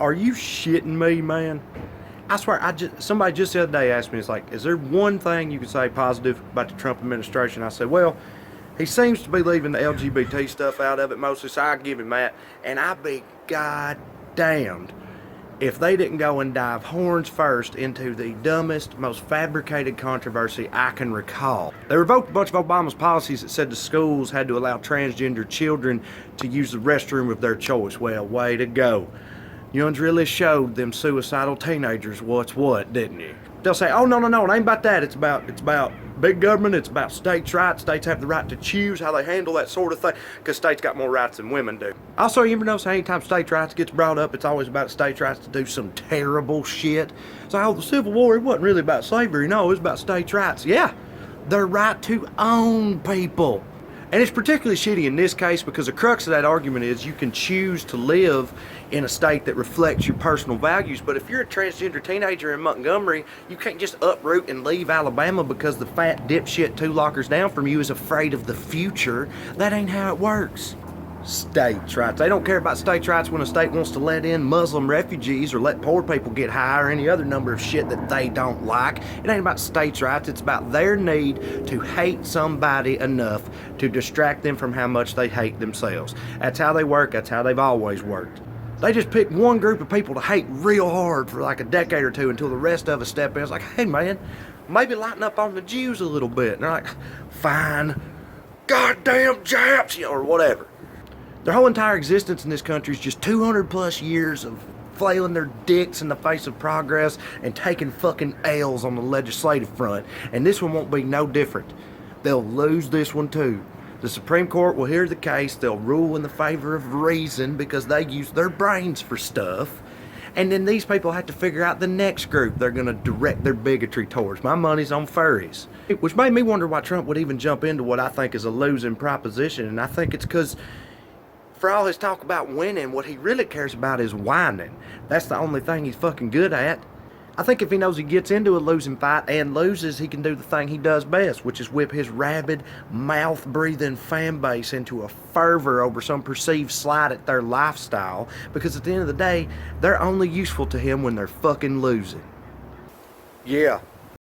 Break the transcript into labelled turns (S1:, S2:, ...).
S1: Are you shitting me, man? I swear, somebody just the other day asked me, it's like, is there one thing you could say positive about the Trump administration? I said, well, he seems to be leaving the LGBT stuff out of it mostly, so I give him that. And I'd be goddamned if they didn't go and dive horns first into the dumbest, most fabricated controversy I can recall. They revoked a bunch of Obama's policies that said the schools had to allow transgender children to use the restroom of their choice. Well, way to go. You really showed them suicidal teenagers what's what, didn't you? They'll say, oh, no, it ain't about that. It's about big government. It's about states' rights. States have the right to choose how they handle that sort of thing, because states got more rights than women do. Also, you ever notice anytime states' rights gets brought up, it's always about states' rights to do some terrible shit. So, oh, the Civil War, it wasn't really about slavery. No, it was about states' rights. Yeah, their right to own people. And it's particularly shitty in this case because the crux of that argument is you can choose to live in a state that reflects your personal values. But if you're a transgender teenager in Montgomery, you can't just uproot and leave Alabama because the fat dipshit 2 lockers down from you is afraid of the future. That ain't how it works. States' rights. They don't care about states' rights when a state wants to let in Muslim refugees or let poor people get high or any other number of shit that they don't like. It ain't about states' rights. It's about their need to hate somebody enough to distract them from how much they hate themselves. That's how they work. That's how they've always worked. They just pick one group of people to hate real hard for like a decade or two until the rest of us step in. It's like, hey man, maybe lighten up on the Jews a little bit. And they're like, fine, goddamn Japs, or whatever. Their whole entire existence in this country is just 200 plus years of flailing their dicks in the face of progress and taking fucking L's on the legislative front. And this one won't be no different. They'll lose this one too. The Supreme Court will hear the case. They'll rule in the favor of reason because they use their brains for stuff. And then these people have to figure out the next group they're going to direct their bigotry towards. My money's on furries. Which made me wonder why Trump would even jump into what I think is a losing proposition. And I think it's because for all his talk about winning, what he really cares about is whining. That's the only thing he's fucking good at. I think if he knows he gets into a losing fight and loses, he can do the thing he does best, which is whip his rabid, mouth-breathing fan base into a fervor over some perceived slight at their lifestyle, because at the end of the day, they're only useful to him when they're fucking losing. Yeah,